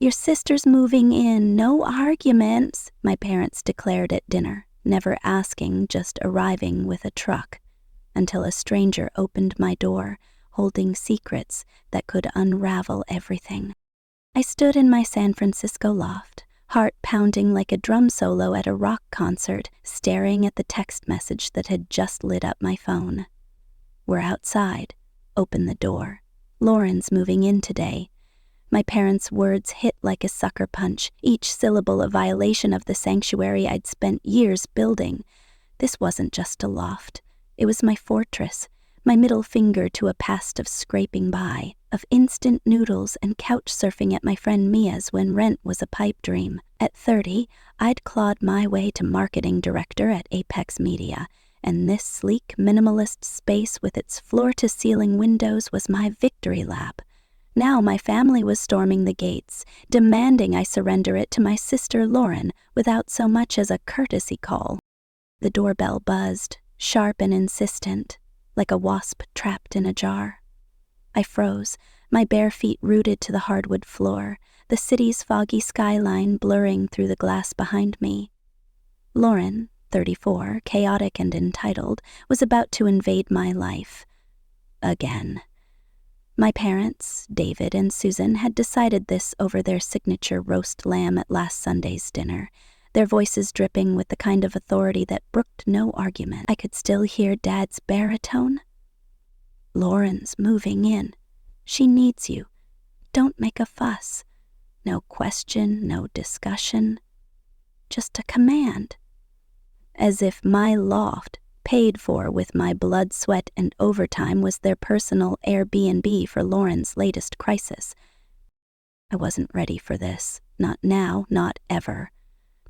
"Your sister's moving in, no arguments," my parents declared at dinner, never asking, just arriving with a truck, until a stranger opened my door, holding secrets that could unravel everything. I stood in my San Francisco loft, heart pounding like a drum solo at a rock concert, staring at the text message that had just lit up my phone. "We're outside. Open the door. Lauren's moving in today." My parents' words hit like a sucker punch, each syllable a violation of the sanctuary I'd spent years building. This wasn't just a loft. It was my fortress, my middle finger to a past of scraping by, of instant noodles and couch surfing at my friend Mia's when rent was a pipe dream. At 30, I'd clawed my way to marketing director at Apex Media, and this sleek, minimalist space with its floor-to-ceiling windows was my victory lap. Now my family was storming the gates, demanding I surrender it to my sister Lauren without so much as a courtesy call. The doorbell buzzed, sharp and insistent, like a wasp trapped in a jar. I froze, my bare feet rooted to the hardwood floor, the city's foggy skyline blurring through the glass behind me. Lauren, 34, chaotic and entitled, was about to invade my life. Again. My parents, David and Susan, had decided this over their signature roast lamb at last Sunday's dinner, their voices dripping with the kind of authority that brooked no argument. I could still hear Dad's baritone. "Lauren's moving in. She needs you. Don't make a fuss. No question, no discussion. Just a command." As if my loft, paid for with my blood, sweat, and overtime, was their personal Airbnb for Lauren's latest crisis. I wasn't ready for this. Not now, not ever.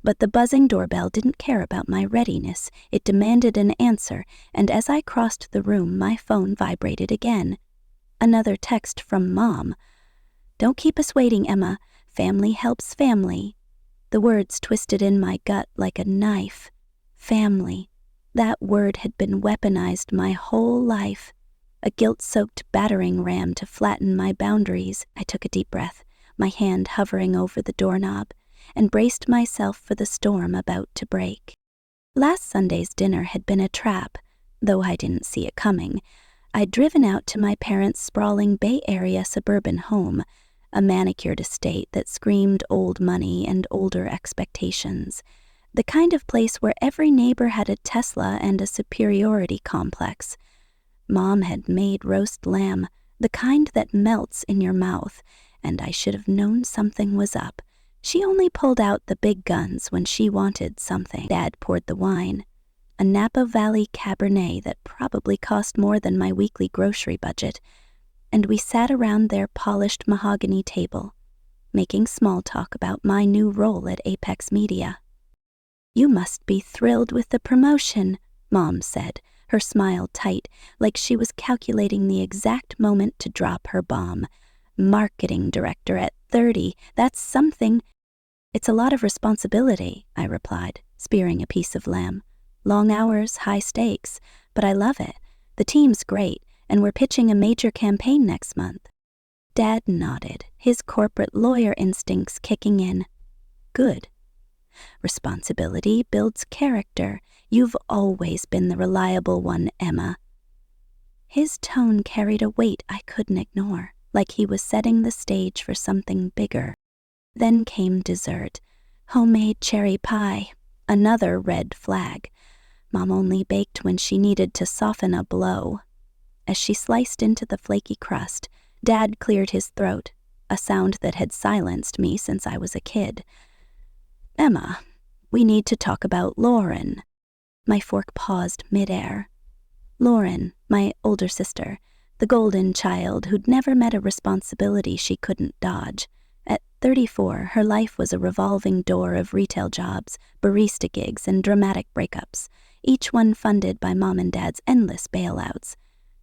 But the buzzing doorbell didn't care about my readiness. It demanded an answer, and as I crossed the room, my phone vibrated again. Another text from Mom. "Don't keep us waiting, Emma. Family helps family." The words twisted in my gut like a knife. Family. That word had been weaponized my whole life. A guilt-soaked battering ram to flatten my boundaries. I took a deep breath, my hand hovering over the doorknob, and braced myself for the storm about to break. Last Sunday's dinner had been a trap, though I didn't see it coming. I'd driven out to my parents' sprawling Bay Area suburban home, a manicured estate that screamed old money and older expectations. The kind of place where every neighbor had a Tesla and a superiority complex. Mom had made roast lamb, the kind that melts in your mouth, and I should have known something was up. She only pulled out the big guns when she wanted something. Dad poured the wine, a Napa Valley Cabernet that probably cost more than my weekly grocery budget, and we sat around their polished mahogany table, making small talk about my new role at Apex Media. "You must be thrilled with the promotion," Mom said, her smile tight, like she was calculating the exact moment to drop her bomb. "Marketing director at 30, that's something." "It's a lot of responsibility," I replied, spearing a piece of lamb. "Long hours, high stakes, but I love it. The team's great, and we're pitching a major campaign next month." Dad nodded, his corporate lawyer instincts kicking in. "Good. Responsibility builds character. You've always been the reliable one, Emma." His tone carried a weight I couldn't ignore, like he was setting the stage for something bigger. Then came dessert. Homemade cherry pie. Another red flag. Mom only baked when she needed to soften a blow. As she sliced into the flaky crust, Dad cleared his throat, a sound that had silenced me since I was a kid. "Emma, we need to talk about Lauren." My fork paused midair. Lauren, my older sister, the golden child who'd never met a responsibility she couldn't dodge. At 34, her life was a revolving door of retail jobs, barista gigs, and dramatic breakups, each one funded by Mom and Dad's endless bailouts.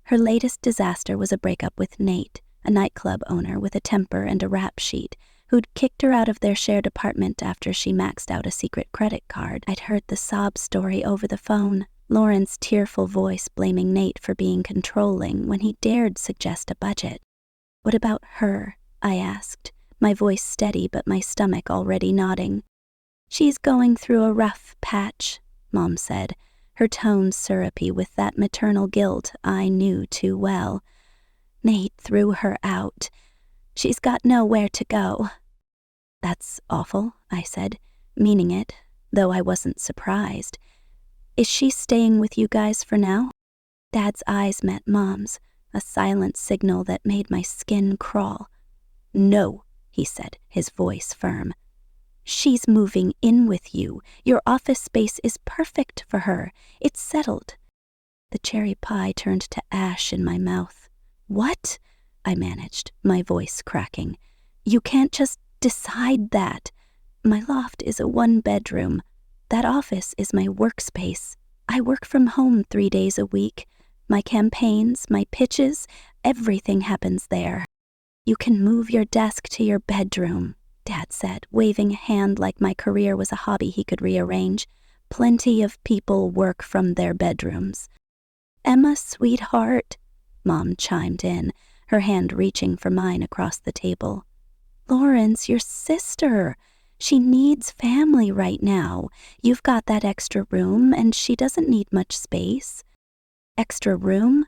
Her latest disaster was a breakup with Nate, a nightclub owner with a temper and a rap sheet, who'd kicked her out of their shared apartment after she maxed out a secret credit card. I'd heard the sob story over the phone, Lauren's tearful voice blaming Nate for being controlling when he dared suggest a budget. "What about her?" I asked, my voice steady but my stomach already nodding. "She's going through a rough patch," Mom said, her tone syrupy with that maternal guilt I knew too well. "Nate threw her out. She's got nowhere to go." "That's awful," I said, meaning it, though I wasn't surprised. "Is she staying with you guys for now?" Dad's eyes met Mom's, a silent signal that made my skin crawl. "No," he said, his voice firm. "She's moving in with you. Your office space is perfect for her. It's settled." The cherry pie turned to ash in my mouth. "What?" I managed, my voice cracking. "You can't just decide that. My loft is a 1-bedroom. That office is my workspace. I work from home 3 days a week. My campaigns, my pitches, everything happens there. You can move your desk to your bedroom," Dad said, waving a hand like my career was a hobby he could rearrange. "Plenty of people work from their bedrooms." "Emma, sweetheart," Mom chimed in, her hand reaching for mine across the table. "Lauren's your sister. She needs family right now. You've got that extra room, and she doesn't need much space." "Extra room?"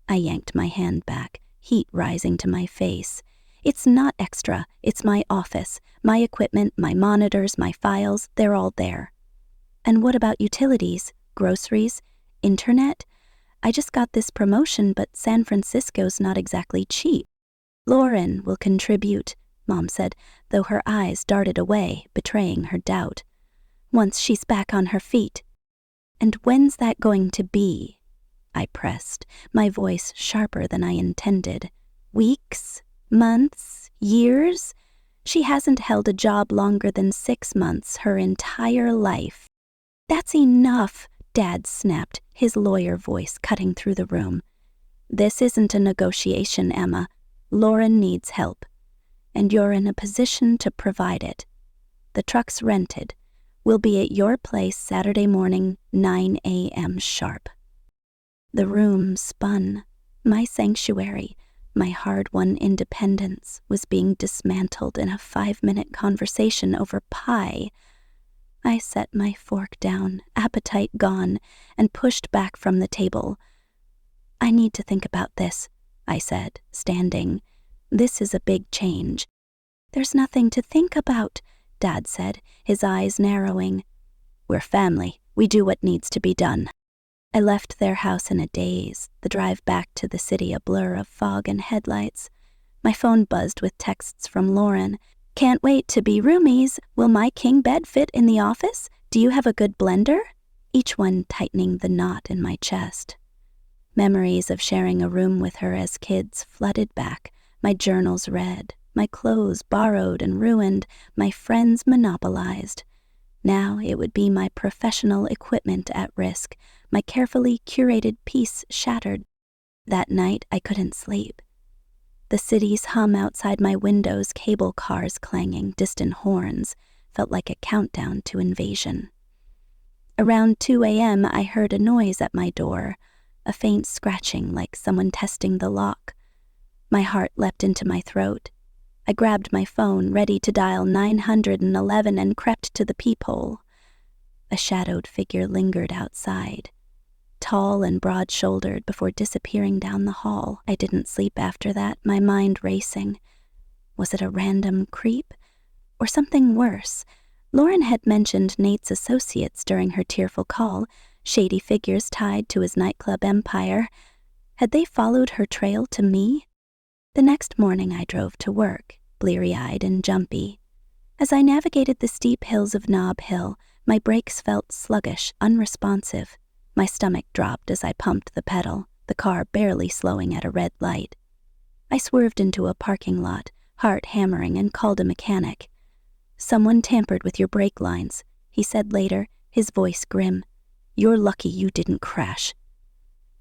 I yanked my hand back, heat rising to my face. "It's not extra. It's my office. My equipment, my monitors, my files, they're all there." "And what about utilities, groceries, internet? I just got this promotion, but San Francisco's not exactly cheap." "Lauren will contribute," Mom said, though her eyes darted away, betraying her doubt. "Once she's back on her feet." "And when's that going to be?" I pressed, my voice sharper than I intended. "Weeks? Months? Years? She hasn't held a job longer than 6 months her entire life." "That's enough," Dad snapped, his lawyer voice cutting through the room. "This isn't a negotiation, Emma. Lauren needs help, and you're in a position to provide it. The truck's rented. We'll be at your place Saturday morning, 9 a.m. sharp." The room spun. My sanctuary, my hard-won independence, was being dismantled in a 5-minute conversation over pie. I set my fork down, appetite gone, and pushed back from the table. "I need to think about this," I said, standing. "This is a big change." "There's nothing to think about," Dad said, his eyes narrowing. "We're family. We do what needs to be done." I left their house in a daze, the drive back to the city a blur of fog and headlights. My phone buzzed with texts from Lauren. "Can't wait to be roomies. Will my king bed fit in the office? Do you have a good blender?" Each one tightening the knot in my chest. Memories of sharing a room with her as kids flooded back, my journals read, my clothes borrowed and ruined, my friends monopolized. Now it would be my professional equipment at risk, my carefully curated peace shattered. That night I couldn't sleep. The city's hum outside my windows, cable cars clanging, distant horns, felt like a countdown to invasion. Around 2 a.m. I heard a noise at my door, a faint scratching like someone testing the lock. My heart leapt into my throat. I grabbed my phone, ready to dial 911, and crept to the peephole. A shadowed figure lingered outside, tall and broad-shouldered, before disappearing down the hall. I didn't sleep after that, my mind racing. Was it a random creep? Or something worse? Lauren had mentioned Nate's associates during her tearful call, shady figures tied to his nightclub empire. Had they followed her trail to me? The next morning I drove to work, bleary-eyed and jumpy. As I navigated the steep hills of Nob Hill, my brakes felt sluggish, unresponsive. My stomach dropped as I pumped the pedal, the car barely slowing at a red light. I swerved into a parking lot, heart hammering, and called a mechanic. "Someone tampered with your brake lines," he said later, his voice grim. "You're lucky you didn't crash."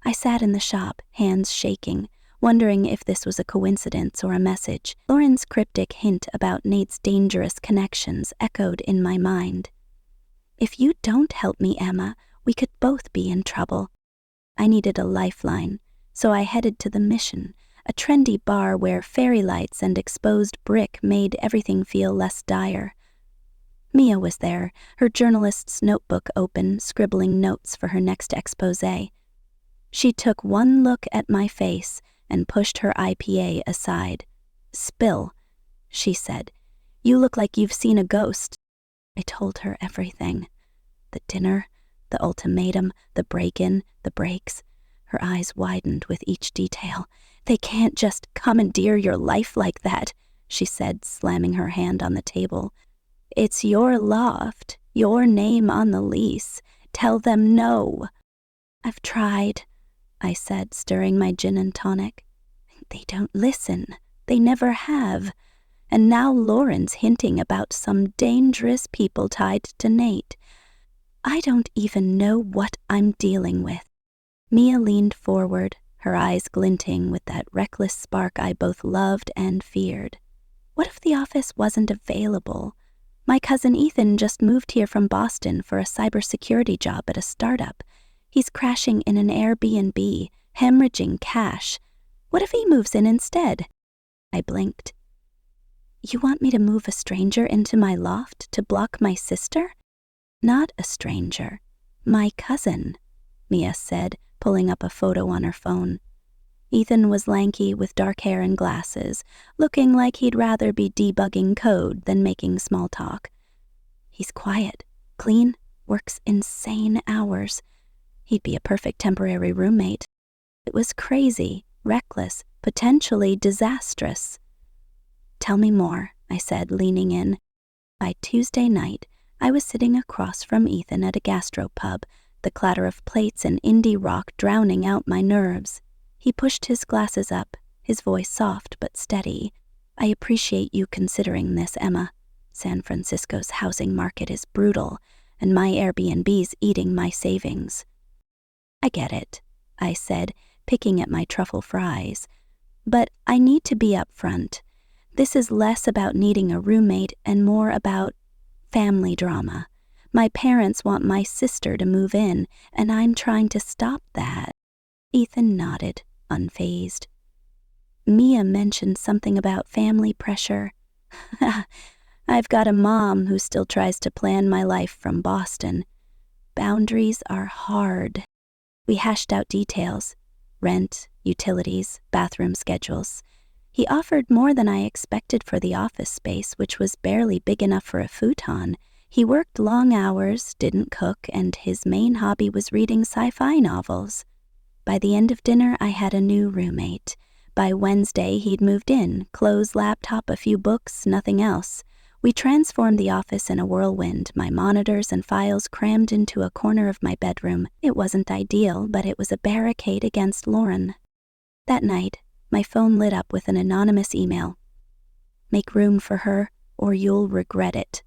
I sat in the shop, hands shaking, wondering if this was a coincidence or a message. Lauren's cryptic hint about Nate's dangerous connections echoed in my mind. "If you don't help me, Emma, we could both be in trouble." I needed a lifeline, so I headed to the Mission, a trendy bar where fairy lights and exposed brick made everything feel less dire. Mia was there, her journalist's notebook open, scribbling notes for her next exposé. She took one look at my face and pushed her IPA aside. "Spill," she said. "You look like you've seen a ghost." I told her everything. The dinner, the ultimatum, the break-in, the breaks. Her eyes widened with each detail. "They can't just commandeer your life like that," she said, slamming her hand on the table. "It's your loft, your name on the lease. Tell them no." "I've tried," I said, stirring my gin and tonic. "They don't listen. They never have. And now Lauren's hinting about some dangerous people tied to Nate. I don't even know what I'm dealing with." Mia leaned forward, her eyes glinting with that reckless spark I both loved and feared. What if the office wasn't available? My cousin Ethan just moved here from Boston for a cybersecurity job at a startup. He's crashing in an Airbnb, hemorrhaging cash. What if he moves in instead? I blinked. "You want me to move a stranger into my loft to block my sister?" "Not a stranger. My cousin," Mia said, pulling up a photo on her phone. Ethan was lanky with dark hair and glasses, looking like he'd rather be debugging code than making small talk. He's quiet, clean, works insane hours. He'd be a perfect temporary roommate. It was crazy, reckless, potentially disastrous. "Tell me more," I said, leaning in. By Tuesday night, I was sitting across from Ethan at a gastropub, the clatter of plates and indie rock drowning out my nerves. He pushed his glasses up, his voice soft but steady. "I appreciate you considering this, Emma. San Francisco's housing market is brutal, and my Airbnb's eating my savings." "I get it," I said, picking at my truffle fries. "But I need to be upfront. This is less about needing a roommate and more about family drama. My parents want my sister to move in, and I'm trying to stop that." Ethan nodded, unfazed. "Mia mentioned something about family pressure. I've got a mom who still tries to plan my life from Boston. Boundaries are hard." We hashed out details: rent, utilities, bathroom schedules. He offered more than I expected for the office space, which was barely big enough for a futon. He worked long hours, didn't cook, and his main hobby was reading sci-fi novels. By the end of dinner, I had a new roommate. By Wednesday, he'd moved in, clothes, laptop, a few books, nothing else. We transformed the office in a whirlwind, my monitors and files crammed into a corner of my bedroom. It wasn't ideal, but it was a barricade against Lauren. That night, my phone lit up with an anonymous email. "Make room for her, or you'll regret it."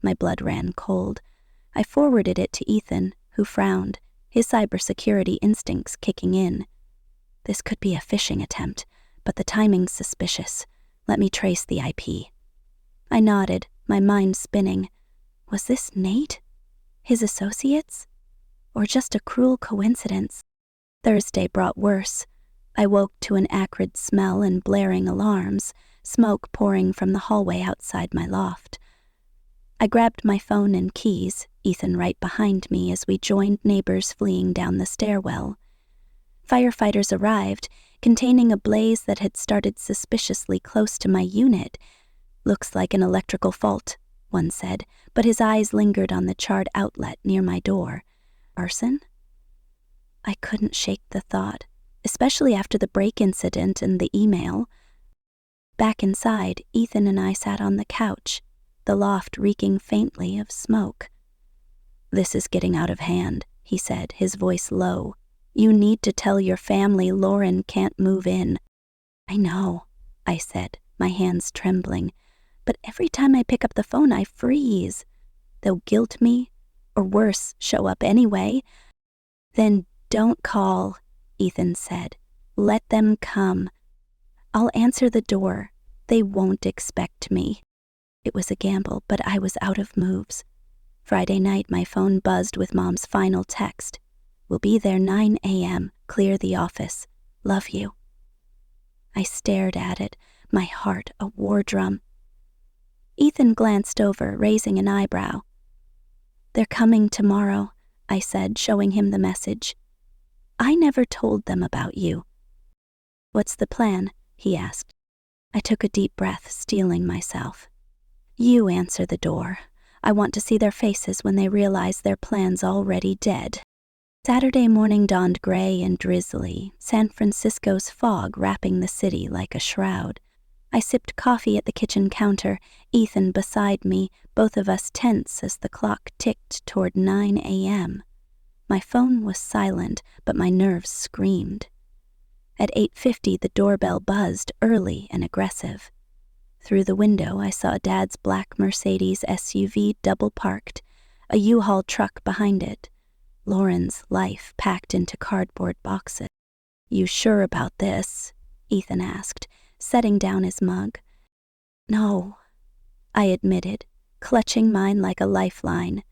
My blood ran cold. I forwarded it to Ethan, who frowned, his cybersecurity instincts kicking in. "This could be a phishing attempt, but the timing's suspicious. Let me trace the IP." I nodded, my mind spinning. Was this Nate? His associates? Or just a cruel coincidence? Thursday brought worse. I woke to an acrid smell and blaring alarms, smoke pouring from the hallway outside my loft. I grabbed my phone and keys, Ethan right behind me as we joined neighbors fleeing down the stairwell. Firefighters arrived, containing a blaze that had started suspiciously close to my unit. "Looks like an electrical fault," one said, but his eyes lingered on the charred outlet near my door. Arson? I couldn't shake the thought, especially after the break incident and the email. Back inside, Ethan and I sat on the couch, the loft reeking faintly of smoke. "This is getting out of hand," he said, his voice low. "You need to tell your family Lauren can't move in." "I know," I said, my hands trembling, "but every time I pick up the phone I freeze. They'll guilt me, or worse, show up anyway." "Then don't call," Ethan said. "Let them come. I'll answer the door. They won't expect me." It was a gamble, but I was out of moves. Friday night, my phone buzzed with Mom's final text. "We'll be there 9 a.m. Clear the office. Love you." I stared at it, my heart a war drum. Ethan glanced over, raising an eyebrow. "They're coming tomorrow," I said, showing him the message. "I never told them about you." "What's the plan?" he asked. I took a deep breath, steeling myself. "You answer the door. I want to see their faces when they realize their plan's already dead." Saturday morning dawned gray and drizzly, San Francisco's fog wrapping the city like a shroud. I sipped coffee at the kitchen counter, Ethan beside me, both of us tense as the clock ticked toward 9 a.m. My phone was silent, but my nerves screamed. At 8:50, the doorbell buzzed, early and aggressive. Through the window, I saw Dad's black Mercedes SUV double-parked, a U-Haul truck behind it, Lauren's life packed into cardboard boxes. "You sure about this?" Ethan asked, setting down his mug. "No," I admitted, clutching mine like a lifeline.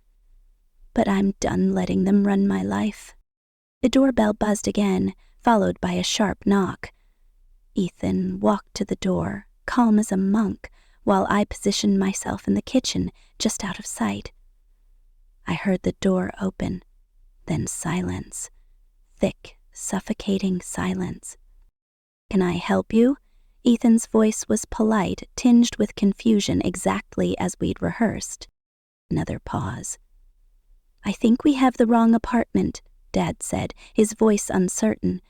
"But I'm done letting them run my life." The doorbell buzzed again, followed by a sharp knock. Ethan walked to the door, calm as a monk, while I positioned myself in the kitchen, just out of sight. I heard the door open, then silence. Thick, suffocating silence. "Can I help you?" Ethan's voice was polite, tinged with confusion, exactly as we'd rehearsed. Another pause. "I think we have the wrong apartment," Dad said, his voice uncertain.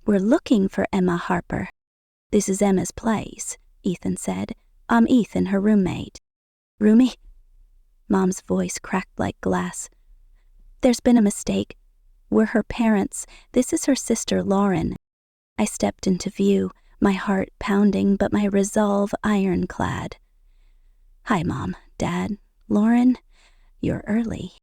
"We're looking for Emma Harper." "This is Emma's place," Ethan said. "I'm Ethan, her roommate." "Roomie?" Mom's voice cracked like glass. "There's been a mistake. We're her parents. This is her sister, Lauren." I stepped into view, my heart pounding, but my resolve ironclad. "Hi, Mom, Dad, Lauren. You're early."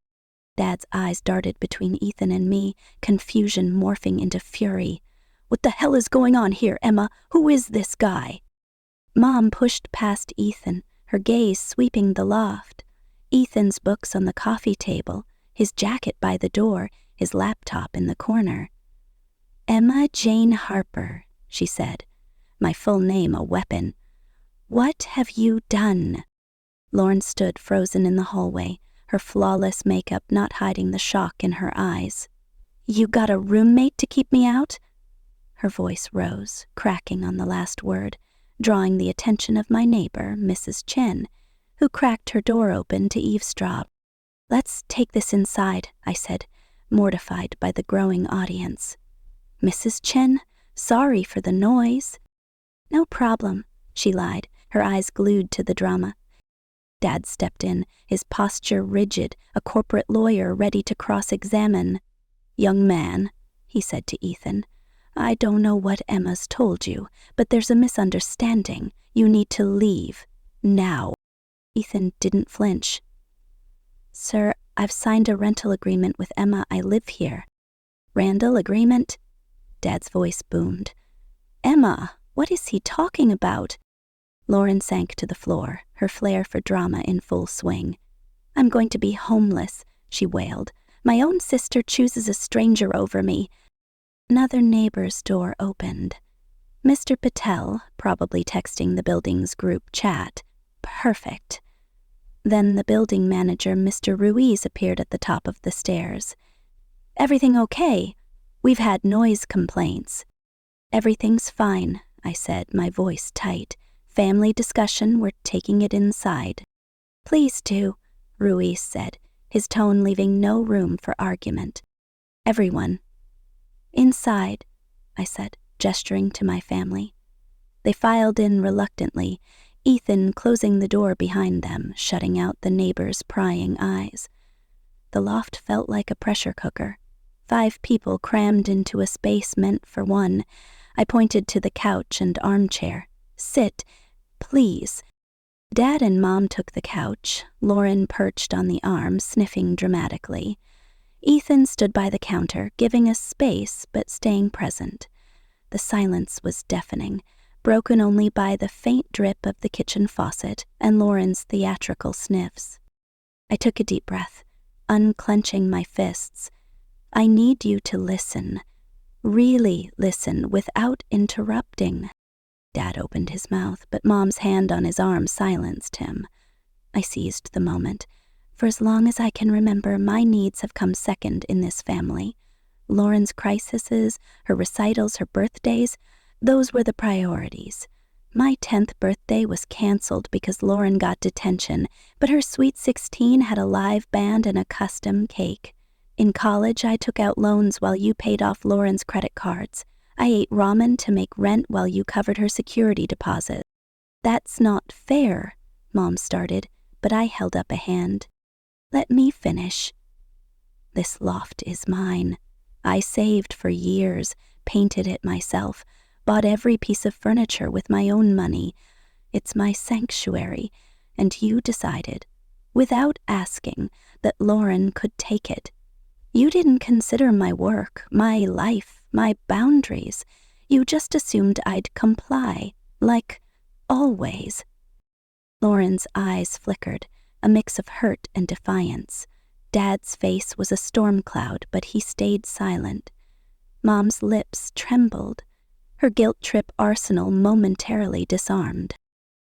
Dad's eyes darted between Ethan and me, confusion morphing into fury. "What the hell is going on here, Emma? Who is this guy?" Mom pushed past Ethan, her gaze sweeping the loft. Ethan's books on the coffee table, his jacket by the door, his laptop in the corner. "Emma Jane Harper," she said, my full name a weapon. "What have you done?" Lauren stood frozen in the hallway, her flawless makeup not hiding the shock in her eyes. "You got a roommate to keep me out?" Her voice rose, cracking on the last word, drawing the attention of my neighbor, Mrs. Chen, who cracked her door open to eavesdrop. "Let's take this inside," I said, mortified by the growing audience. "Mrs. Chen, sorry for the noise." "No problem," she lied, her eyes glued to the drama. Dad stepped in, his posture rigid, a corporate lawyer ready to cross-examine. "Young man," he said to Ethan, "I don't know what Emma's told you, but there's a misunderstanding. You need to leave. Now." Ethan didn't flinch. "Sir, I've signed a rental agreement with Emma. I live here." "Randall agreement?" Dad's voice boomed. "Emma, what is he talking about?" Lauren sank to the floor, her flair for drama in full swing. "I'm going to be homeless," she wailed. "My own sister chooses a stranger over me." Another neighbor's door opened. Mr. Patel, probably texting the building's group chat. Perfect. Then the building manager, Mr. Ruiz, appeared at the top of the stairs. "Everything okay? We've had noise complaints." "Everything's fine," I said, my voice tight. "Family discussion, we're taking it inside." "Please do," Ruiz said, his tone leaving no room for argument. "Everyone." "Inside," I said, gesturing to my family. They filed in reluctantly, Ethan closing the door behind them, shutting out the neighbors' prying eyes. The loft felt like a pressure cooker. 5 people crammed into a space meant for one. I pointed to the couch and armchair. "Sit, please." Dad and Mom took the couch, Lauren perched on the arm, sniffing dramatically. Ethan stood by the counter, giving us space but staying present. The silence was deafening, broken only by the faint drip of the kitchen faucet and Lauren's theatrical sniffs. I took a deep breath, unclenching my fists. "I need you to listen. Really listen without interrupting." Dad opened his mouth, but Mom's hand on his arm silenced him. I seized the moment. For as long as I can remember, my needs have come second in this family. Lauren's crises, her recitals, her birthdays, those were the priorities. My 10th birthday was canceled because Lauren got detention, but her Sweet 16 had a live band and a custom cake. In college, I took out loans while you paid off Lauren's credit cards. I ate ramen to make rent while you covered her security deposit. That's not fair, Mom started, but I held up a hand. Let me finish. This loft is mine. I saved for years, painted it myself, bought every piece of furniture with my own money. It's my sanctuary, and you decided, without asking, that Lauren could take it. You didn't consider my work, my life, my boundaries. You just assumed I'd comply, like always. Lauren's eyes flickered, a mix of hurt and defiance. Dad's face was a storm cloud, but he stayed silent. Mom's lips trembled. Her guilt-trip arsenal momentarily disarmed.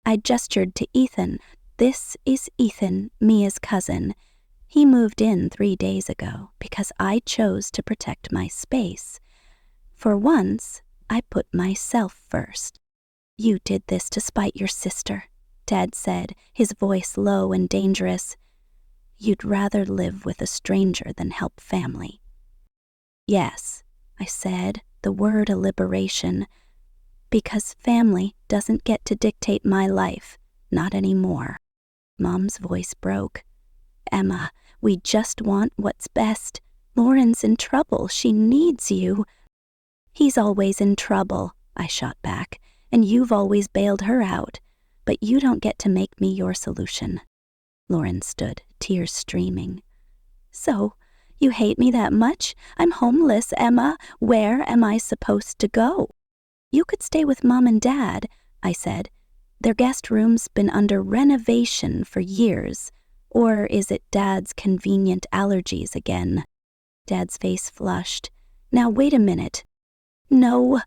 I gestured to Ethan. This is Ethan, Mia's cousin. He moved in 3 days ago because I chose to protect my space. For once, I put myself first. You did this to spite your sister, Dad said, his voice low and dangerous. You'd rather live with a stranger than help family. Yes, I said, the word a liberation. Because family doesn't get to dictate my life, not anymore. Mom's voice broke. Emma, we just want what's best. Lauren's in trouble. She needs you. He's always in trouble, I shot back, and you've always bailed her out. But you don't get to make me your solution. Lauren stood, tears streaming. So, you hate me that much? I'm homeless, Emma. Where am I supposed to go? You could stay with Mom and Dad, I said. Their guest room's been under renovation for years. Or is it Dad's convenient allergies again? Dad's face flushed. Now wait a minute. No,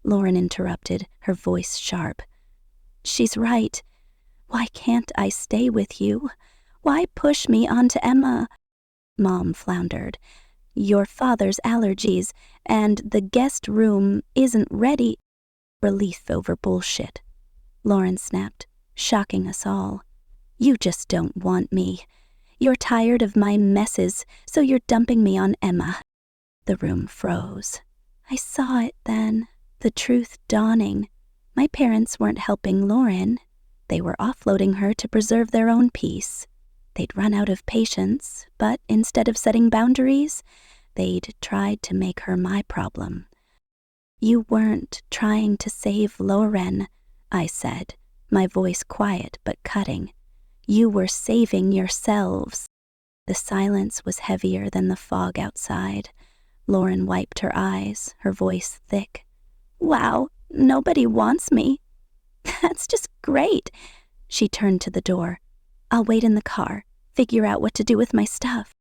Lauren interrupted, her voice sharp. She's right. Why can't I stay with you? Why push me onto Emma? Mom floundered. Your father's allergies, and the guest room isn't ready. Relief over bullshit. Lauren snapped, shocking us all. You just don't want me. You're tired of my messes, so you're dumping me on Emma. The room froze. I saw it then, the truth dawning. My parents weren't helping Lauren. They were offloading her to preserve their own peace. They'd run out of patience, but instead of setting boundaries, they'd tried to make her my problem. You weren't trying to save Lauren, I said, my voice quiet but cutting. You were saving yourselves. The silence was heavier than the fog outside. Lauren wiped her eyes, her voice thick. Wow, nobody wants me. That's just great. She turned to the door. I'll wait in the car, figure out what to do with my stuff.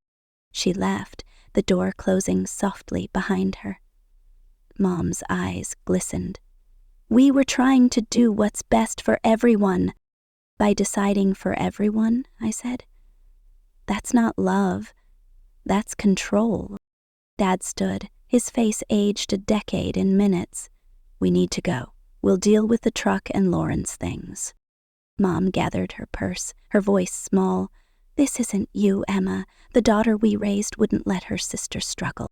She left, the door closing softly behind her. Mom's eyes glistened. We were trying to do what's best for everyone. By deciding for everyone, I said. That's not love. That's control. Dad stood, his face aged a decade in minutes. We need to go. We'll deal with the truck and Lauren's things. Mom gathered her purse, her voice small. This isn't you, Emma. The daughter we raised wouldn't let her sister struggle.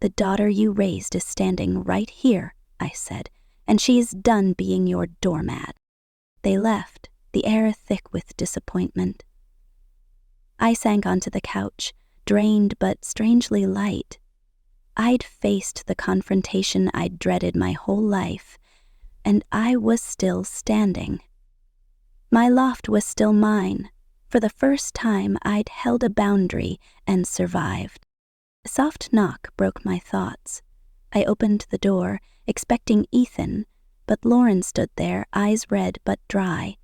The daughter you raised is standing right here, I said, and she's done being your doormat. They left, the air thick with disappointment. I sank onto the couch, drained but strangely light. I'd faced the confrontation I'd dreaded my whole life, and I was still standing. My loft was still mine. For the first time, I'd held a boundary and survived. A soft knock broke my thoughts. I opened the door, expecting Ethan, but Lauren stood there, eyes red but dry.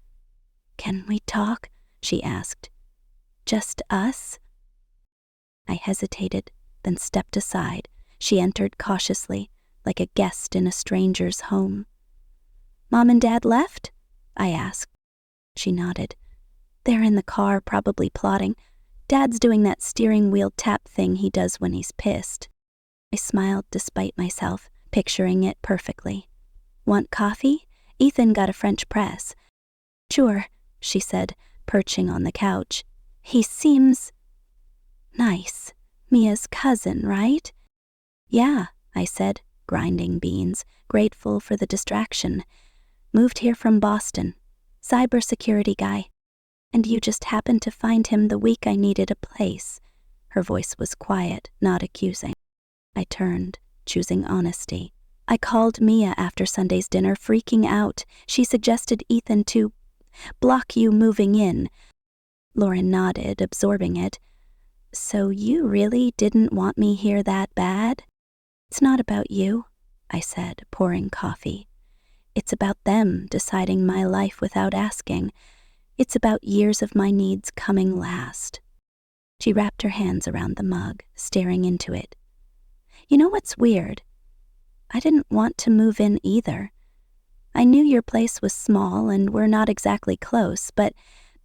Can we talk? She asked. Just us? I hesitated, then stepped aside. She entered cautiously, like a guest in a stranger's home. Mom and Dad left? I asked. She nodded. They're in the car, probably plotting. Dad's doing that steering wheel tap thing he does when he's pissed. I smiled despite myself, picturing it perfectly. Want coffee? Ethan got a French press. Sure, she said, perching on the couch. He seems nice. Mia's cousin, right? Yeah, I said, grinding beans, grateful for the distraction. Moved here from Boston. Cybersecurity guy. And you just happened to find him the week I needed a place. Her voice was quiet, not accusing. I turned, choosing honesty. I called Mia after Sunday's dinner, freaking out. She suggested Ethan to block you moving in. Lauren nodded, absorbing it. So you really didn't want me here that bad? It's not about you, I said, pouring coffee. It's about them deciding my life without asking. It's about years of my needs coming last. She wrapped her hands around the mug, staring into it. You know what's weird? I didn't want to move in either. I knew your place was small and we're not exactly close, but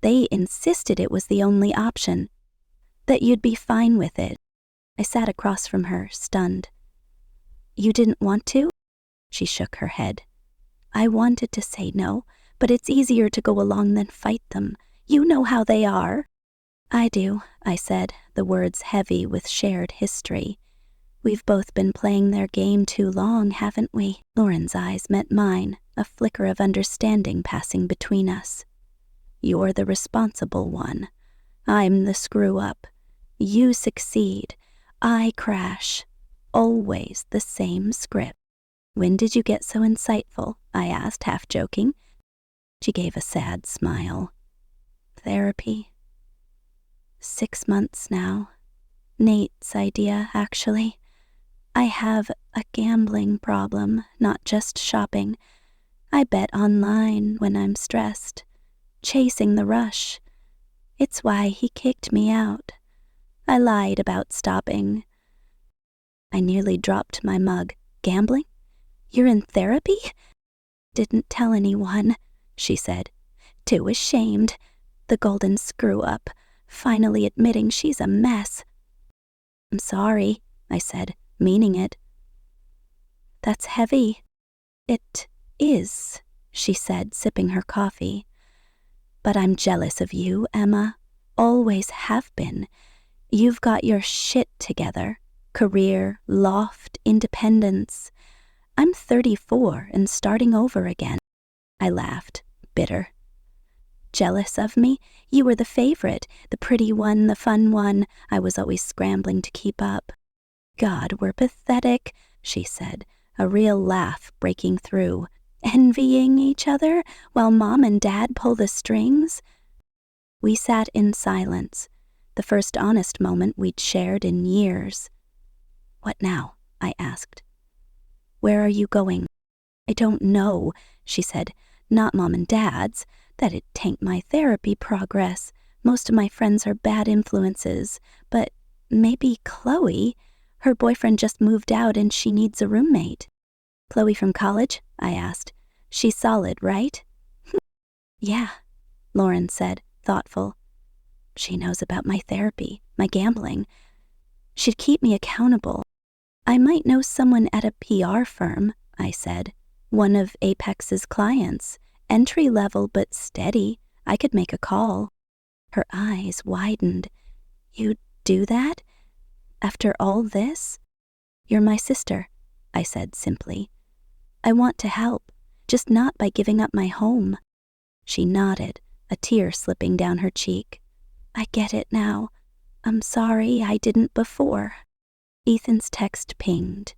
they insisted it was the only option, that you'd be fine with it. I sat across from her, stunned. You didn't want to? She shook her head. I wanted to say no, but it's easier to go along than fight them. You know how they are. I do, I said, the words heavy with shared history. We've both been playing their game too long, haven't we? Lauren's eyes met mine, a flicker of understanding passing between us. You're the responsible one. I'm the screw-up. You succeed. I crash. Always the same script. When did you get so insightful? I asked, half joking. She gave a sad smile. Therapy. 6 months now. Nate's idea, actually. I have a gambling problem, not just shopping. I bet online when I'm stressed, chasing the rush. It's why he kicked me out. I lied about stopping. I nearly dropped my mug. Gambling? You're in therapy? Didn't tell anyone, she said. Too ashamed. The golden screw-up, finally admitting she's a mess. I'm sorry, I said, meaning it. That's heavy. It is, she said, sipping her coffee. But I'm jealous of you, Emma. Always have been. You've got your shit together. Career, loft, independence. I'm 34 and starting over again. I laughed, bitter. Jealous of me? You were the favorite, the pretty one, the fun one. I was always scrambling to keep up. God, we're pathetic, she said, a real laugh breaking through. Envying each other while Mom and Dad pull the strings? We sat in silence, the first honest moment we'd shared in years. What now? I asked. Where are you going? I don't know, she said. Not Mom and Dad's. That'd tank my therapy progress. Most of my friends are bad influences. But maybe Chloe. Her boyfriend just moved out and she needs a roommate. Chloe from college? I asked. She's solid, right? Yeah, Lauren said, thoughtful. She knows about my therapy, my gambling. She'd keep me accountable. I might know someone at a PR firm, I said. One of Apex's clients. Entry level but steady. I could make a call. Her eyes widened. You'd do that? After all this? You're my sister, I said simply. I want to help, just not by giving up my home. She nodded, a tear slipping down her cheek. I get it now. I'm sorry I didn't before. Ethan's text pinged.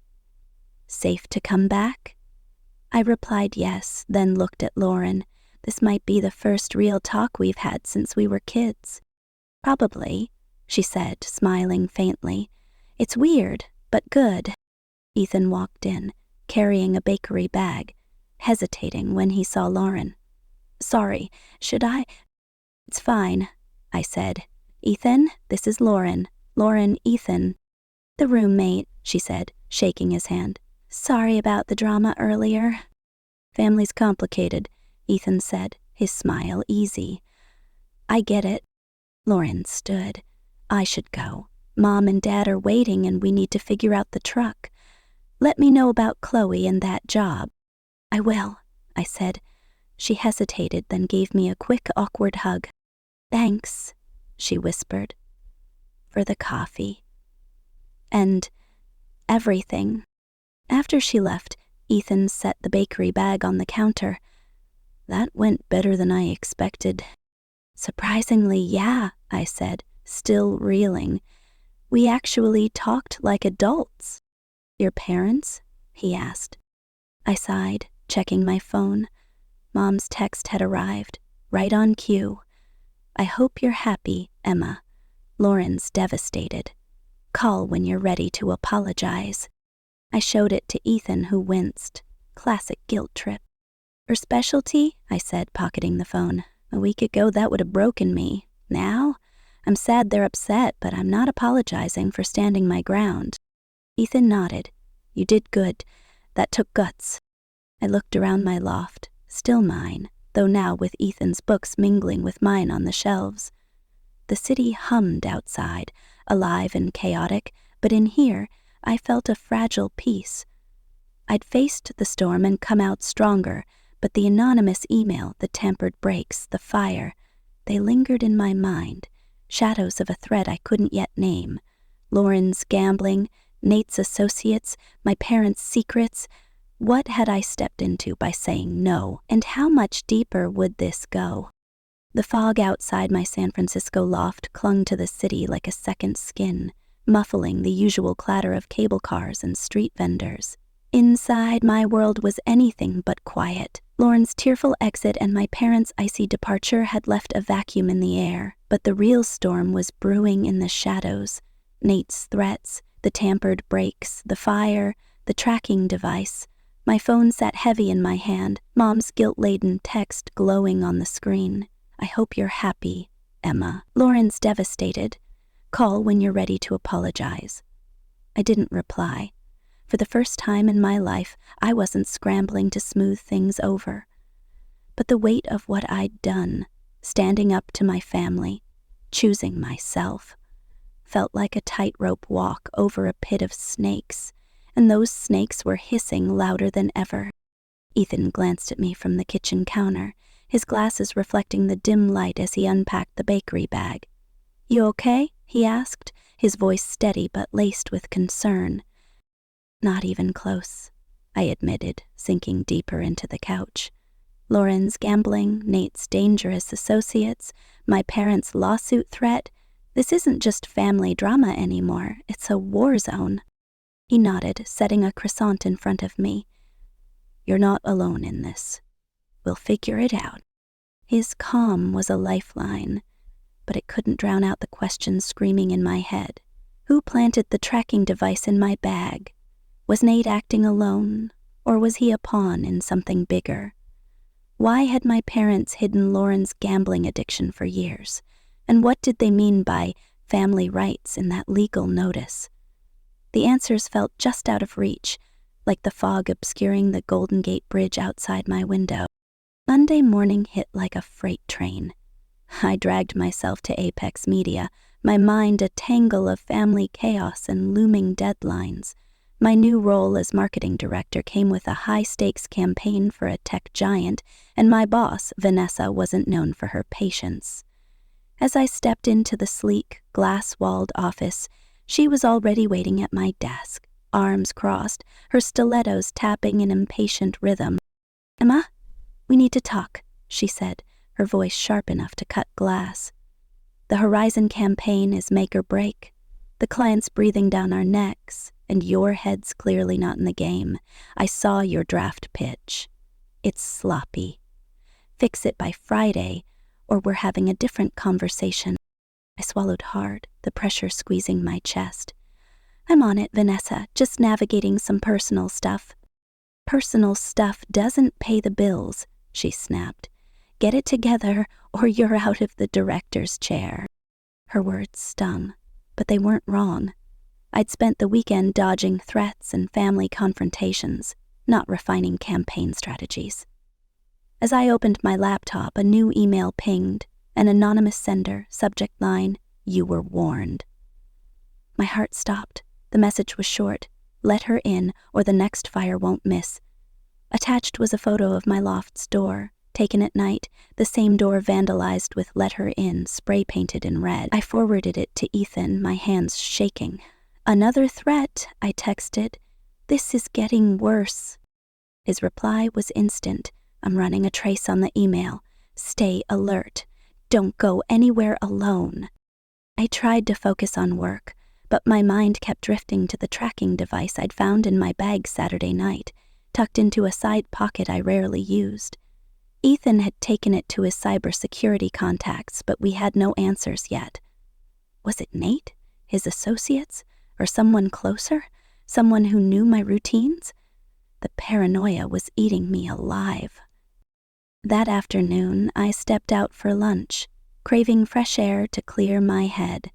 Safe to come back? I replied yes, then looked at Lauren. This might be the first real talk we've had since we were kids. Probably, she said, smiling faintly. It's weird, but good. Ethan walked in, carrying a bakery bag, hesitating when he saw Lauren. Sorry, should I? It's fine, I said. Ethan, this is Lauren. Lauren, Ethan. The roommate, she said, shaking his hand. Sorry about the drama earlier. Family's complicated, Ethan said, his smile easy. I get it. Lauren stood. I should go. Mom and Dad are waiting and we need to figure out the truck. Let me know about Chloe and that job. I will, I said. She hesitated, then gave me a quick, awkward hug. Thanks, she whispered. For the coffee. And everything. After she left, Ethan set the bakery bag on the counter. That went better than I expected. Surprisingly, yeah, I said, still reeling. We actually talked like adults. Your parents? He asked. I sighed, checking my phone. Mom's text had arrived, right on cue. I hope you're happy, Emma. Lauren's devastated. Call when you're ready to apologize. I showed it to Ethan, who winced. Classic guilt trip. Her specialty? I said, pocketing the phone. A week ago, that would have broken me. Now? I'm sad they're upset, but I'm not apologizing for standing my ground. Ethan nodded. You did good. That took guts. I looked around my loft, still mine, though now with Ethan's books mingling with mine on the shelves. The city hummed outside, alive and chaotic, but in here, I felt a fragile peace. I'd faced the storm and come out stronger, but the anonymous email, the tampered brakes, the fire, they lingered in my mind, shadows of a threat I couldn't yet name. Lauren's gambling, Nate's associates, my parents' secrets. What had I stepped into by saying no, and how much deeper would this go? The fog outside my San Francisco loft clung to the city like a second skin, muffling the usual clatter of cable cars and street vendors. Inside, my world was anything but quiet. Lauren's tearful exit and my parents' icy departure had left a vacuum in the air, but the real storm was brewing in the shadows. Nate's threats, the tampered brakes, the fire, the tracking device. My phone sat heavy in my hand, Mom's guilt-laden text glowing on the screen. I hope you're happy, Emma. Lauren's devastated. Call when you're ready to apologize. I didn't reply. For the first time in my life, I wasn't scrambling to smooth things over. But the weight of what I'd done, standing up to my family, choosing myself, felt like a tightrope walk over a pit of snakes, and those snakes were hissing louder than ever. Ethan glanced at me from the kitchen counter, his glasses reflecting the dim light as he unpacked the bakery bag. You okay? He asked, his voice steady but laced with concern. Not even close, I admitted, sinking deeper into the couch. Lauren's gambling, Nate's dangerous associates, my parents' lawsuit threat. This isn't just family drama anymore, it's a war zone. He nodded, setting a croissant in front of me. You're not alone in this. We'll figure it out. His calm was a lifeline, but it couldn't drown out the questions screaming in my head. Who planted the tracking device in my bag? Was Nate acting alone, or was he a pawn in something bigger? Why had my parents hidden Lauren's gambling addiction for years? And what did they mean by family rights in that legal notice? The answers felt just out of reach, like the fog obscuring the Golden Gate Bridge outside my window. Monday morning hit like a freight train. I dragged myself to Apex Media, my mind a tangle of family chaos and looming deadlines. My new role as marketing director came with a high-stakes campaign for a tech giant, and my boss, Vanessa, wasn't known for her patience. As I stepped into the sleek, glass-walled office, she was already waiting at my desk, arms crossed, her stilettos tapping an impatient rhythm. Emma, we need to talk, she said, her voice sharp enough to cut glass. The Horizon campaign is make or break. The client's breathing down our necks, and your head's clearly not in the game. I saw your draft pitch. It's sloppy. Fix it by Friday, or we're having a different conversation. I swallowed hard, the pressure squeezing my chest. I'm on it, Vanessa, just navigating some personal stuff. Personal stuff doesn't pay the bills, she snapped. Get it together, or you're out of the director's chair. Her words stung, but they weren't wrong. I'd spent the weekend dodging threats and family confrontations, not refining campaign strategies. As I opened my laptop, a new email pinged. An anonymous sender, subject line, "You were warned." My heart stopped. The message was short. "Let her in, or the next fire won't miss." Attached was a photo of my loft's door, taken at night, the same door vandalized with "Let her in" spray-painted in red. I forwarded it to Ethan, my hands shaking. "Another threat," I texted. "This is getting worse." His reply was instant. "I'm running a trace on the email. Stay alert. Don't go anywhere alone." I tried to focus on work, but my mind kept drifting to the tracking device I'd found in my bag Saturday night, tucked into a side pocket I rarely used. Ethan had taken it to his cybersecurity contacts, but we had no answers yet. Was it Nate, his associates, or someone closer? Someone who knew my routines? The paranoia was eating me alive. That afternoon, I stepped out for lunch, craving fresh air to clear my head.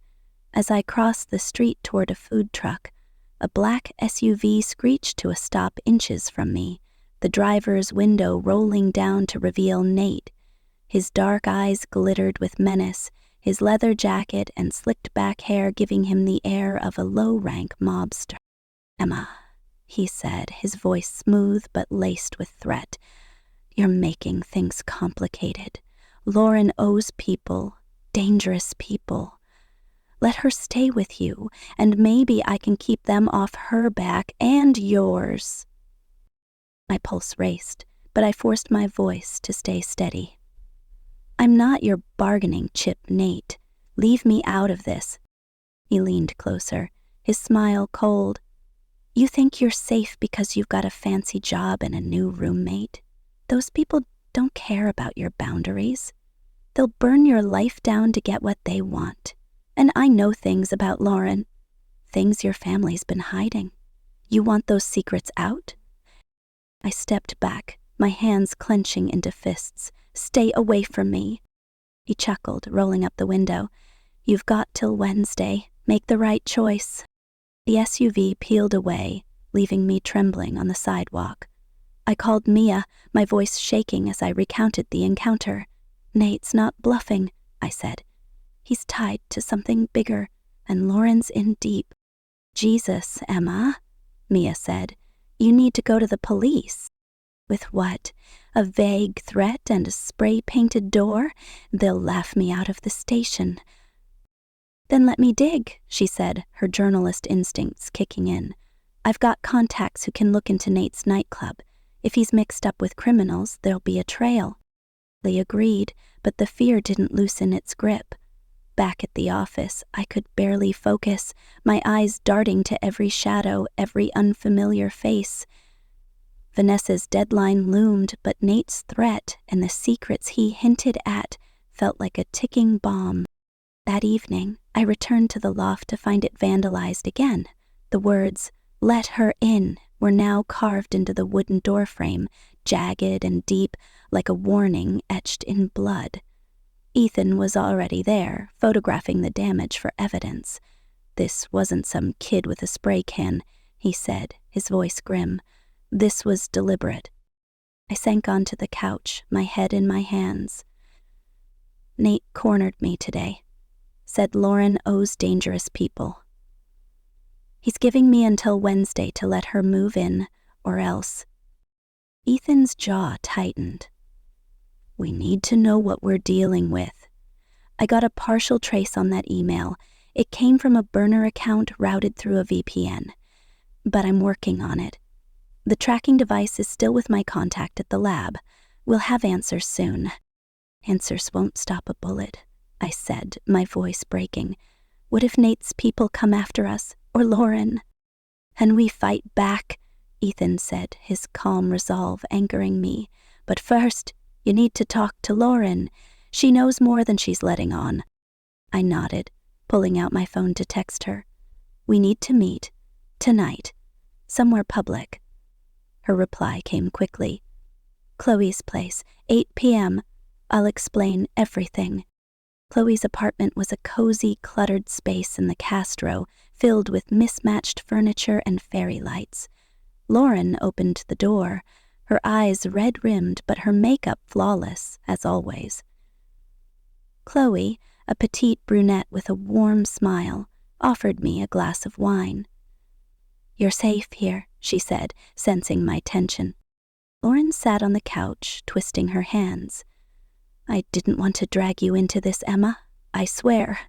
As I crossed the street toward a food truck, a black SUV screeched to a stop inches from me, the driver's window rolling down to reveal Nate. His dark eyes glittered with menace, his leather jacket and slicked-back hair giving him the air of a low-rank mobster. "Emma," he said, his voice smooth but laced with threat, "you're making things complicated. Lauren owes people, dangerous people. Let her stay with you, and maybe I can keep them off her back and yours." My pulse raced, but I forced my voice to stay steady. "I'm not your bargaining chip, Nate. Leave me out of this." He leaned closer, his smile cold. "You think you're safe because you've got a fancy job and a new roommate? Those people don't care about your boundaries. They'll burn your life down to get what they want. And I know things about Lauren, things your family's been hiding. You want those secrets out?" I stepped back, my hands clenching into fists. "Stay away from me." He chuckled, rolling up the window. "You've got till Wednesday. Make the right choice." The SUV peeled away, leaving me trembling on the sidewalk. I called Mia, my voice shaking as I recounted the encounter. "Nate's not bluffing," I said. "He's tied to something bigger, and Lauren's in deep." "Jesus, Emma," Mia said. "You need to go to the police." "With what? A vague threat and a spray-painted door? They'll laugh me out of the station." "Then let me dig," she said, her journalist instincts kicking in. "I've got contacts who can look into Nate's nightclub. If he's mixed up with criminals, there'll be a trail." Lee agreed, but the fear didn't loosen its grip. Back at the office, I could barely focus, my eyes darting to every shadow, every unfamiliar face. Vanessa's deadline loomed, but Nate's threat and the secrets he hinted at felt like a ticking bomb. That evening, I returned to the loft to find it vandalized again. The words, "Let her in," were now carved into the wooden doorframe, jagged and deep, like a warning etched in blood. Ethan was already there, photographing the damage for evidence. "This wasn't some kid with a spray can," he said, his voice grim. "This was deliberate." I sank onto the couch, my head in my hands. "Nate cornered me today. Said Lauren owes dangerous people. He's giving me until Wednesday to let her move in, or else." Ethan's jaw tightened. "We need to know what we're dealing with." I got a partial trace on that email. It came from a burner account routed through a VPN. But I'm working on it. The tracking device is still with my contact at the lab. We'll have answers soon. "Answers won't stop a bullet," I said, my voice breaking. "What if Nate's people come after us, or Lauren?" "And we fight back," Ethan said, his calm resolve anchoring me. "But first, you need to talk to Lauren. She knows more than she's letting on." I nodded, pulling out my phone to text her. "We need to meet. Tonight. Somewhere public." Her reply came quickly. "Chloe's place, 8 p.m. I'll explain everything." Chloe's apartment was a cozy, cluttered space in the Castro, filled with mismatched furniture and fairy lights. Lauren opened the door, her eyes red-rimmed but her makeup flawless, as always. Chloe, a petite brunette with a warm smile, offered me a glass of wine. "You're safe here," she said, sensing my tension. Lauren sat on the couch, twisting her hands. "I didn't want to drag you into this, Emma, I swear."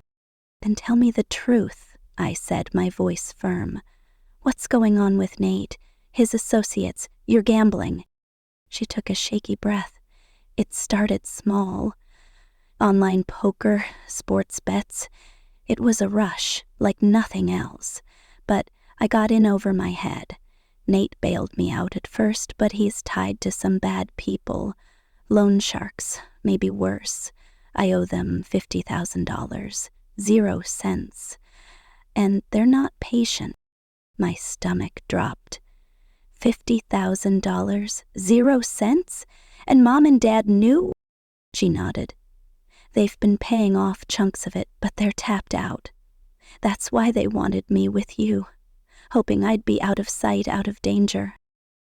"Then tell me the truth," I said, my voice firm. "What's going on with Nate, his associates, your gambling?" She took a shaky breath. "It started small. Online poker, sports bets. It was a rush, like nothing else. But I got in over my head. Nate bailed me out at first, but he's tied to some bad people. Loan sharks, maybe worse. I owe them $50,000. 0 cents. And they're not patient." My stomach dropped. $50,000, 0 cents? And Mom and Dad knew? She nodded. "They've been paying off chunks of it, but they're tapped out. That's why they wanted me with you, hoping I'd be out of sight, out of danger."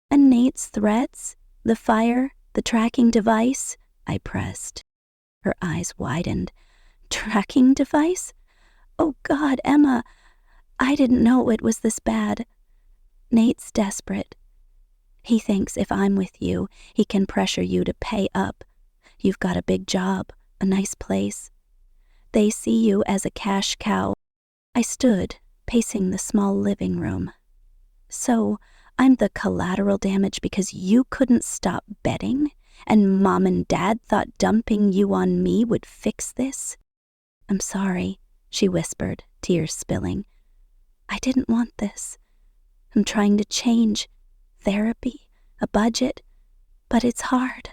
"And Nate's threats? The fire? The tracking device?" I pressed. Her eyes widened. "Tracking device? Oh God, Emma, I didn't know it was this bad. Nate's desperate. He thinks if I'm with you, he can pressure you to pay up. You've got a big job, a nice place. They see you as a cash cow." I stood, pacing the small living room. "So, I'm the collateral damage because you couldn't stop betting, and Mom and Dad thought dumping you on me would fix this?" "I'm sorry," she whispered, tears spilling. "I didn't want this. I'm trying to change. Therapy, a budget, but it's hard."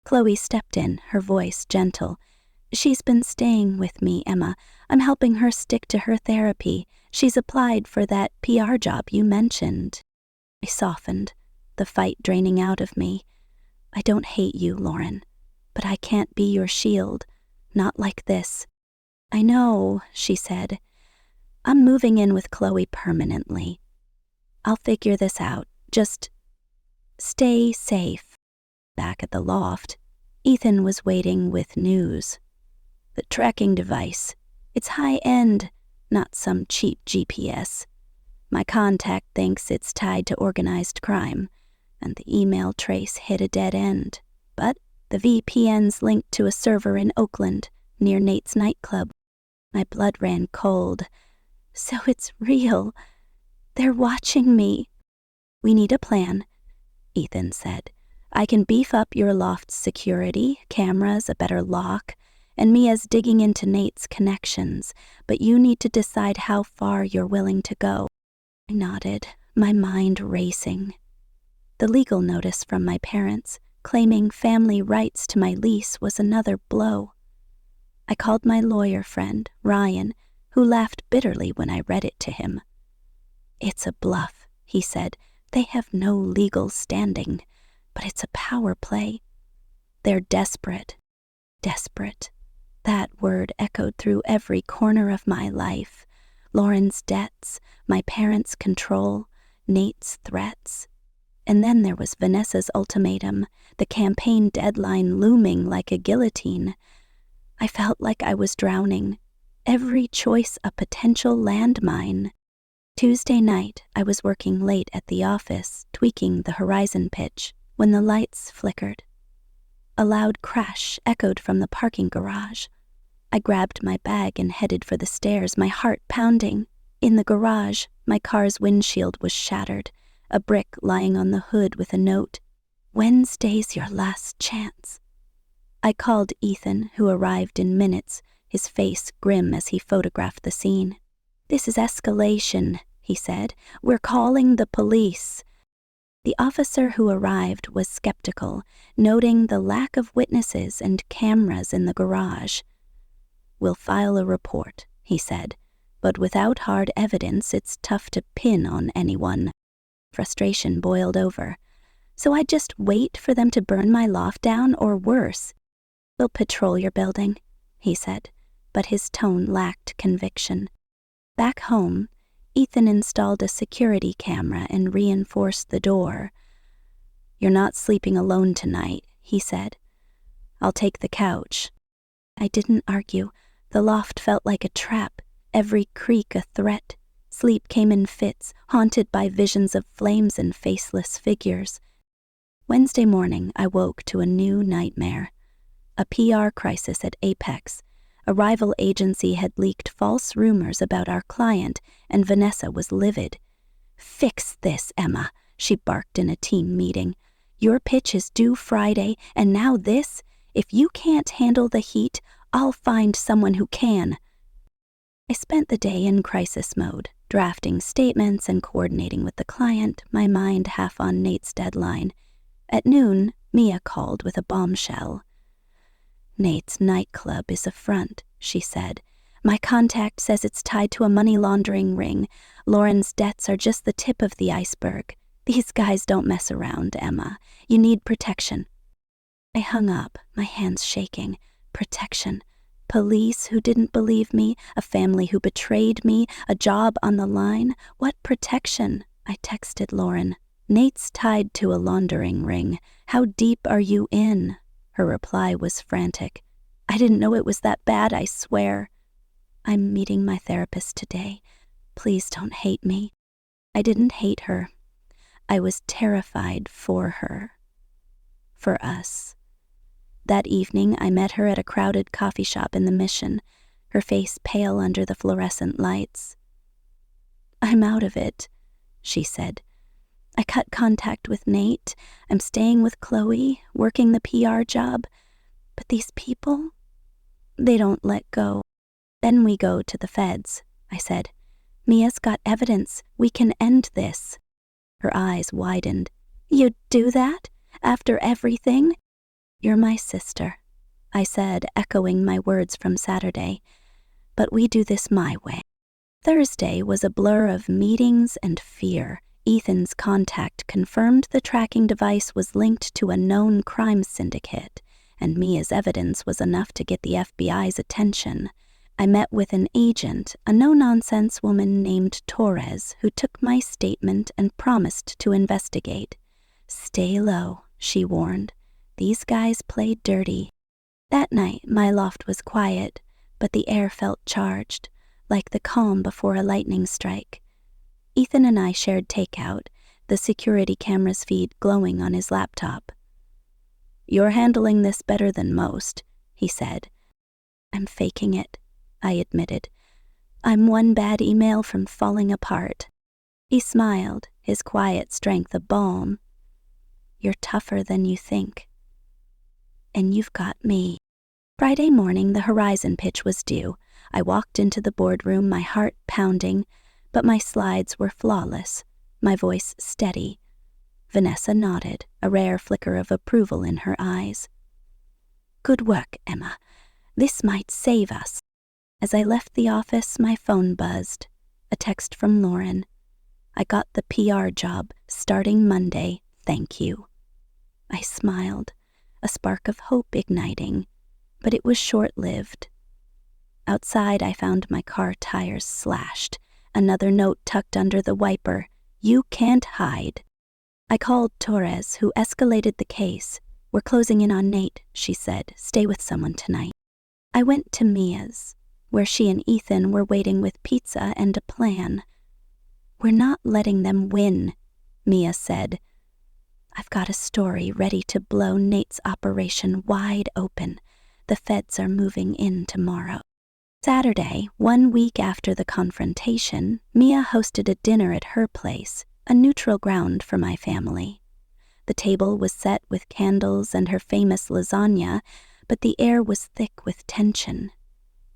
Chloe stepped in, her voice gentle. "She's been staying with me, Emma. I'm helping her stick to her therapy. She's applied for that PR job you mentioned." I softened, the fight draining out of me. "I don't hate you, Lauren, but I can't be your shield. Not like this." "I know," she said. "I'm moving in with Chloe permanently. I'll figure this out. Just stay safe." Back at the loft, Ethan was waiting with news. "The tracking device. It's high-end, not some cheap GPS. My contact thinks it's tied to organized crime, and the email trace hit a dead end. But the VPN's linked to a server in Oakland, near Nate's nightclub." My blood ran cold. "So it's real. They're watching me." "We need a plan," Ethan said. "I can beef up your loft's security, cameras, a better lock, and Mia's digging into Nate's connections, but you need to decide how far you're willing to go." I nodded, my mind racing. The legal notice from my parents, claiming family rights to my lease, was another blow. I called my lawyer friend, Ryan, who laughed bitterly when I read it to him. "It's a bluff," he said. "They have no legal standing, but it's a power play. They're desperate. Desperate." That word echoed through every corner of my life. Lauren's debts, my parents' control, Nate's threats. And then there was Vanessa's ultimatum, the campaign deadline looming like a guillotine. I felt like I was drowning, every choice a potential landmine. Tuesday night, I was working late at the office, tweaking the horizon pitch, when the lights flickered. A loud crash echoed from the parking garage. I grabbed my bag and headed for the stairs, my heart pounding. In the garage, my car's windshield was shattered, a brick lying on the hood with a note, "Wednesday's your last chance." I called Ethan, who arrived in minutes, his face grim as he photographed the scene. "This is escalation," he said. "We're calling the police." The officer who arrived was skeptical, noting the lack of witnesses and cameras in the garage. "We'll file a report," he said, "but without hard evidence, it's tough to pin on anyone." Frustration boiled over. "So I just wait for them to burn my loft down, or worse?" "We'll patrol your building," he said, but his tone lacked conviction. Back home, Ethan installed a security camera and reinforced the door. "You're not sleeping alone tonight," he said. "I'll take the couch." I didn't argue. The loft felt like a trap, every creak a threat. Sleep came in fits, haunted by visions of flames and faceless figures. Wednesday morning, I woke to a new nightmare. A PR crisis at Apex. A rival agency had leaked false rumors about our client, and Vanessa was livid. "Fix this, Emma," she barked in a team meeting. "Your pitch is due Friday, and now this? If you can't handle the heat, I'll find someone who can." I spent the day in crisis mode, drafting statements and coordinating with the client, my mind half on Nate's deadline. At noon, Mia called with a bombshell. "Nate's nightclub is a front," she said. "My contact says it's tied to a money laundering ring. Lauren's debts are just the tip of the iceberg. These guys don't mess around, Emma. You need protection." I hung up, my hands shaking. Protection. Police who didn't believe me, a family who betrayed me, a job on the line. What protection? I texted Lauren. "Nate's tied to a laundering ring. How deep are you in?" Her reply was frantic. "I didn't know it was that bad, I swear." "I'm meeting my therapist today. Please don't hate me." I didn't hate her. I was terrified for her. For us. That evening, I met her at a crowded coffee shop in the Mission, her face pale under the fluorescent lights. "I'm out of it," she said. "I cut contact with Nate. I'm staying with Chloe, working the PR job. But these people, they don't let go." "Then we go to the feds," I said. "Mia's got evidence. We can end this." Her eyes widened. "You'd do that? After everything?" "You're my sister," I said, echoing my words from Saturday. "But we do this my way." Thursday was a blur of meetings and fear. Ethan's contact confirmed the tracking device was linked to a known crime syndicate, and Mia's evidence was enough to get the FBI's attention. I met with an agent, a no-nonsense woman named Torres, who took my statement and promised to investigate. "Stay low," she warned. "These guys play dirty." That night, my loft was quiet, but the air felt charged, like the calm before a lightning strike. Ethan and I shared takeout, the security camera's feed glowing on his laptop. "You're handling this better than most," he said. "I'm faking it," I admitted. "I'm one bad email from falling apart." He smiled, his quiet strength a balm. "You're tougher than you think. And you've got me." Friday morning, the Horizon pitch was due. I walked into the boardroom, my heart pounding, but my slides were flawless, my voice steady. Vanessa nodded, a rare flicker of approval in her eyes. "Good work, Emma. This might save us." As I left the office, my phone buzzed. A text from Lauren. "I got the PR job, starting Monday, thank you." I smiled, a spark of hope igniting, but it was short-lived. Outside, I found my car tires slashed, another note tucked under the wiper. "You can't hide." I called Torres, who escalated the case. "We're closing in on Nate," she said. "Stay with someone tonight." I went to Mia's, where she and Ethan were waiting with pizza and a plan. "We're not letting them win," Mia said. "I've got a story ready to blow Nate's operation wide open. The feds are moving in tomorrow." Saturday, 1 week after the confrontation, Mia hosted a dinner at her place, a neutral ground for my family. The table was set with candles and her famous lasagna, but the air was thick with tension.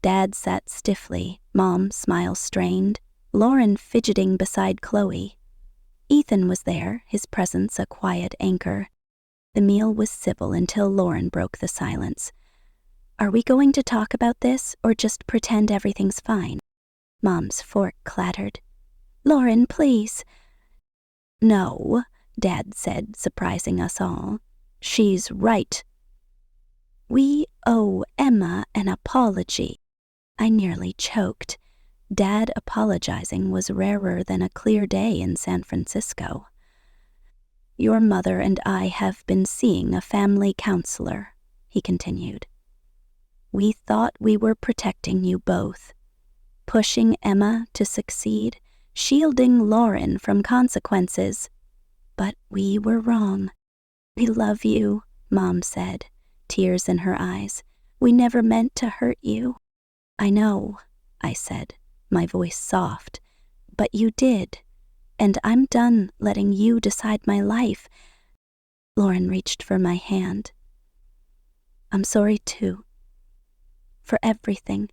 Dad sat stiffly, Mom smile strained, Lauren fidgeting beside Chloe. Ethan was there, his presence a quiet anchor. The meal was civil until Lauren broke the silence. "Are we going to talk about this, or just pretend everything's fine?" Mom's fork clattered. "Lauren, please." "No," Dad said, surprising us all. "She's right. We owe Emma an apology." I nearly choked. Dad apologizing was rarer than a clear day in San Francisco. Your mother and I have been seeing a family counselor," he continued. "We thought we were protecting you both, pushing Emma to succeed, shielding Lauren from consequences. But we were wrong. We love you," Mom said, tears in her eyes. "We never meant to hurt you." "I know," I said, my voice soft, "but you did, and I'm done letting you decide my life." Lauren reached for my hand. "I'm sorry too. For everything.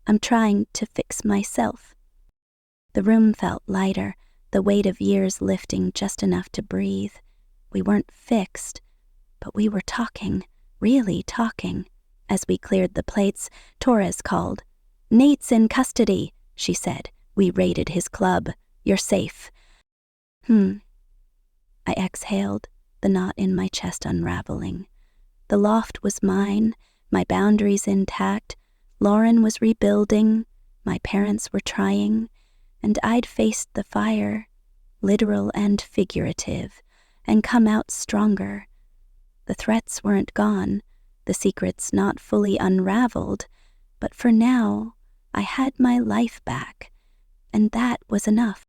I'm trying to fix myself." The room felt lighter, the weight of years lifting just enough to breathe. We weren't fixed, but we were talking, really talking. As we cleared the plates, Torres called. "Nate's in custody," she said. "We raided his club. You're safe." I exhaled, the knot in my chest unraveling. The loft was mine, my boundaries intact. Lauren was rebuilding, my parents were trying, and I'd faced the fire, literal and figurative, and come out stronger. The threats weren't gone, the secrets not fully unraveled, but for now, I had my life back, and that was enough.